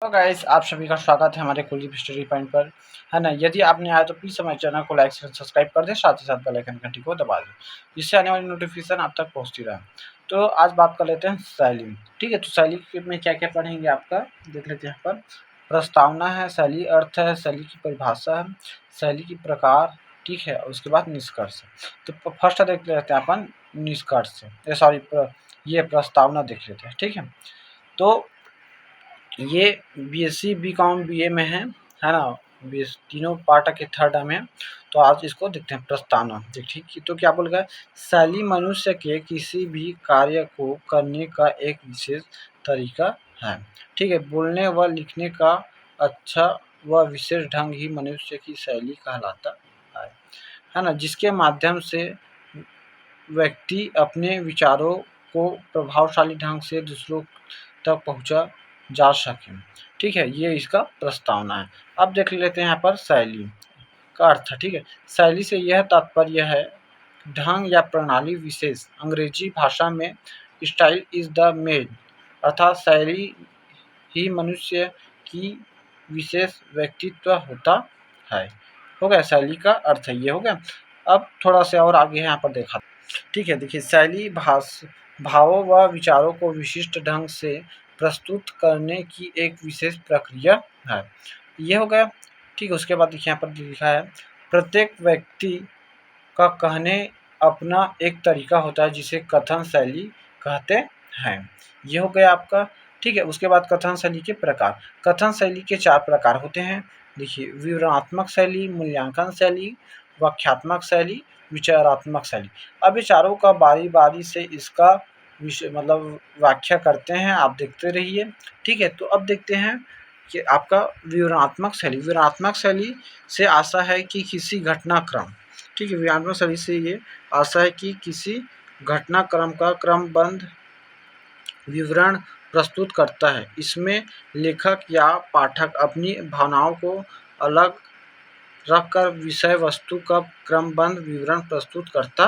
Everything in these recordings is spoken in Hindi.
तो गाइस आप सभी का स्वागत है हमारे कुलदीप स्टडी पॉइंट पर, है ना। यदि आपने आया तो प्लीज़ हमारे चैनल को लाइक शेयर सब्सक्राइब कर दें, साथ ही साथ बेल आइकन घंटी को दबा दें, जिससे आने वाली नोटिफिकेशन आप तक पहुंचती रहे। तो आज बात कर लेते हैं शैली। ठीक है, तो शैली में क्या क्या पढ़ेंगे आपका देख लेते हैं। यहाँ पर प्रस्तावना है, शैली अर्थ है, शैली की परिभाषा है, शैली की प्रकार, ठीक है, और उसके बाद निष्कर्ष। तो फर्स्ट देख लेते हैं अपन निष्कर्ष, ये प्रस्तावना देख लेते हैं। ठीक है, तो ये बीएससी बीकॉम बीए में है ना। तीनों पार्ट के थर्ड में। तो आज इसको देखते हैं प्रस्तावना। देखिए तो क्या बोल गया, शैली मनुष्य के किसी भी कार्य को करने का एक विशेष तरीका है। ठीक है, बोलने व लिखने का अच्छा व विशेष ढंग ही मनुष्य की शैली कहलाता है ना, जिसके माध्यम से व्यक्ति अपने विचारों को प्रभावशाली ढंग से दूसरों तक पहुंचा जा सके। ठीक है, ये इसका प्रस्तावना है। अब देख लेते हैं यहाँ पर शैली का अर्थ। ठीक है, शैली से यह तात्पर्य है ढंग या प्रणाली विशेष। अंग्रेजी भाषा में स्टाइल इज द मेन, अर्थात शैली ही मनुष्य की विशेष व्यक्तित्व होता है। हो गया, शैली का अर्थ ये हो गया। अब थोड़ा सा और आगे यहाँ पर देखा। ठीक है, देखिए शैली भावों व विचारों को विशिष्ट ढंग से प्रस्तुत करने की एक विशेष प्रक्रिया है। ये हो गया। ठीक है, उसके बाद देखिए यहाँ पर लिखा है प्रत्येक व्यक्ति का कहने अपना एक तरीका होता है जिसे कथन शैली कहते हैं। ये हो गया आपका। ठीक है, उसके बाद कथन शैली के प्रकार। कथन शैली के 4 प्रकार होते हैं। देखिए, विवरणात्मक शैली, मूल्यांकन शैली, व्याख्यात्मक शैली, विचारात्मक शैली। अब ये चारों का बारी-बारी से इसका मतलब व्याख्या करते हैं, आप देखते रहिए। ठीक है, तो अब देखते हैं कि आपका विवरणात्मक शैली। विवरणात्मक शैली से आशा है कि किसी घटनाक्रम, ठीक है, विवरणात्मक शैली से ये आशा है कि किसी घटनाक्रम का क्रमबद्ध विवरण प्रस्तुत करता है। इसमें लेखक या पाठक अपनी भावनाओं को अलग रखकर विषय वस्तु का क्रमबद्ध विवरण प्रस्तुत करता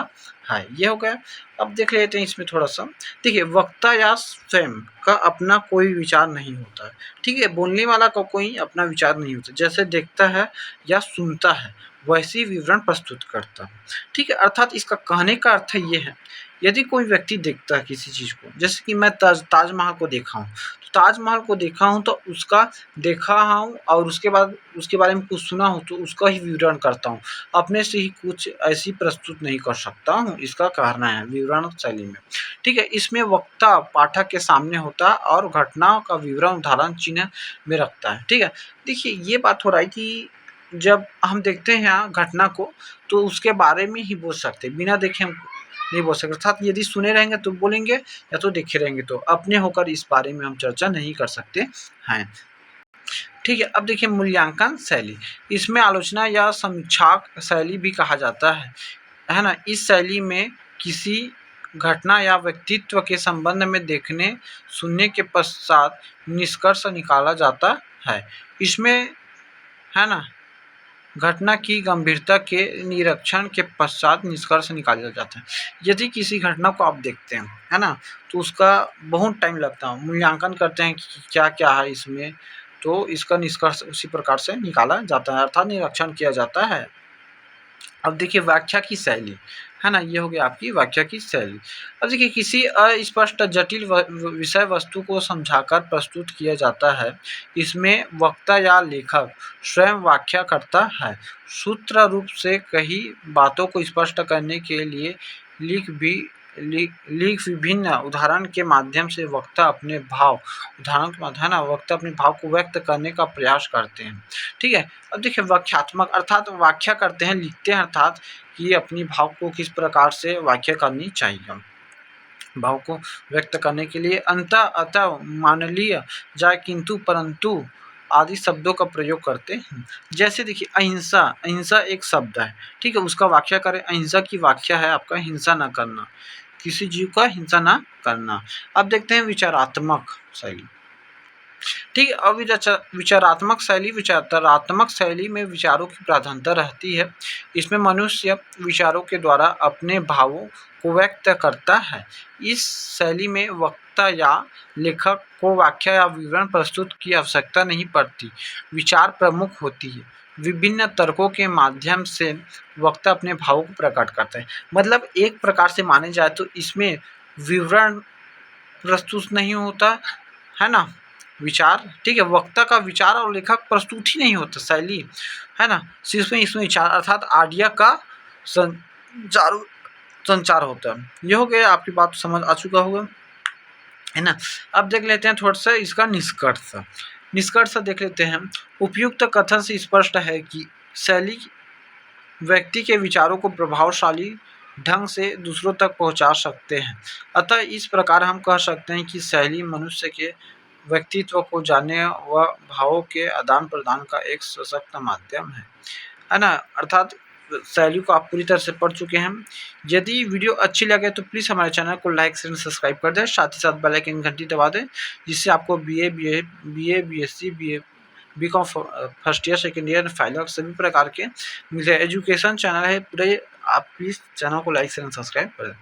है। ये हो गया। अब देख लेते हैं इसमें थोड़ा सा। देखिए, वक्ता या स्वयं का अपना कोई विचार नहीं होता है। ठीक है, बोलने वाला का कोई अपना विचार नहीं होता, जैसे देखता है या सुनता है वैसी विवरण प्रस्तुत करता है। ठीक है, अर्थात इसका कहने का अर्थ ये है, यदि कोई व्यक्ति देखता है किसी चीज़ को, जैसे कि मैं ताजमहल को देखा हूँ, तो ताजमहल को देखा हूँ तो उसका देखा हूँ और उसके बाद उसके बारे में कुछ सुना हूँ तो उसका ही विवरण करता हूँ, अपने से ही कुछ ऐसी प्रस्तुत नहीं कर सकता हूँ, इसका कहना है विवरण शैली में। ठीक है, इसमें वक्ता पाठक के सामने होता है और घटनाओं का विवरण उदाहरण चिन्ह में रखता है। ठीक है, देखिए ये बात हो रहा है कि जब हम देखते हैं यहाँ घटना को तो उसके बारे में ही बोल सकते हैं, बिना देखे हम नहीं बोल सकते। अर्थात यदि सुने रहेंगे तो बोलेंगे या तो देखे रहेंगे तो अपने होकर इस बारे में हम चर्चा नहीं कर सकते हैं। ठीक है, अब देखिए मूल्यांकन शैली। इसमें आलोचना या समीक्षात्मक शैली भी कहा जाता है ना। इस शैली में किसी घटना या व्यक्तित्व के संबंध में देखने सुनने के पश्चात निष्कर्ष निकाला जाता है। इसमें है ना घटना की गंभीरता के निरीक्षण के पश्चात निष्कर्ष निकाला जाता है। यदि किसी घटना को आप देखते हैं, है ना, तो उसका बहुत टाइम लगता है, मूल्यांकन करते हैं कि क्या-क्या है इसमें, तो इसका निष्कर्ष उसी प्रकार से निकाला जाता है, अर्थात निरीक्षण किया जाता है। अब देखिए व्याख्या की शैली, है ना, ये हो गया आपकी व्याख्या की शैली। अब देखिए किसी अस्पष्ट जटिल विषय वस्तु को समझाकर प्रस्तुत किया जाता है। इसमें वक्ता या लेखक स्वयं व्याख्या करता है। सूत्र रूप से कई बातों को स्पष्ट करने के लिए लिख विभिन्न उदाहरण के माध्यम से वक्ता अपने भाव उदाहरण के माध्यम, है ना, वक्ता अपने भाव को व्यक्त करने का प्रयास करते हैं। ठीक है, अब देखिए व्याख्यात्मक अर्थात व्याख्या करते हैं, लिखते हैं, अर्थात कि अपनी भाव को किस प्रकार से व्याख्या करनी चाहिए, भाव को व्यक्त करने के लिए अतः मान लिया जाए किंतु परंतु आदि शब्दों का प्रयोग करते हैं। जैसे देखिए अहिंसा, अहिंसा एक शब्द है, ठीक है, उसका व्याख्या करें। अहिंसा की व्याख्या है आपका हिंसा न करना, किसी जीव का हिंसा न करना। अब देखते हैं विचारात्मक शैली। ठीक है। और विचारात्मक शैली में विचारों की प्रधानता रहती है। इसमें मनुष्य विचारों के द्वारा अपने भावों को व्यक्त करता है। इस शैली में वक्ता या लेखक को व्याख्या या विवरण प्रस्तुत की आवश्यकता नहीं पड़ती, विचार प्रमुख होती है। विभिन्न तर्कों के माध्यम से वक्ता अपने भावों को प्रकट करता है। मतलब एक प्रकार से माने जाए तो इसमें विवरण प्रस्तुत नहीं होता है ना, विचार, ठीक है। वक्ता का विचार और लेखक प्रस्तुत ही नहीं होता, शैली, है ना, सिर्फ इसमें विचार अर्थात आइडिया का संचार संचार होता है। ये हो गया, आपकी बात समझ आ चुका होगा, है ना। अब देख लेते हैं थोड़ा सा इसका निष्कर्ष देख लेते हैं। उपयुक्त कथन से स्पष्ट है कि शैली व्यक्ति के विचारों को प्रभावशाली ढंग से दूसरों तक पहुंचा सकते हैं। अतः इस प्रकार हम कह सकते हैं कि शैली मनुष्य के व्यक्तित्व को जानने व भावों के आदान प्रदान का एक सशक्त माध्यम है ना। अर्थात शैली को आप पूरी तरह से पढ़ चुके हैं। यदि वीडियो अच्छी लगे तो प्लीज़ हमारे चैनल को लाइक शेयर सब्सक्राइब कर दें, साथ ही साथ बेल आइकन घंटी दबा दें, जिससे आपको BA BSc BCom first year second year final सभी प्रकार के एजुकेशन चैनल है पूरे। आप प्लीज़ चैनल को लाइक शेयर सब्सक्राइब कर दें।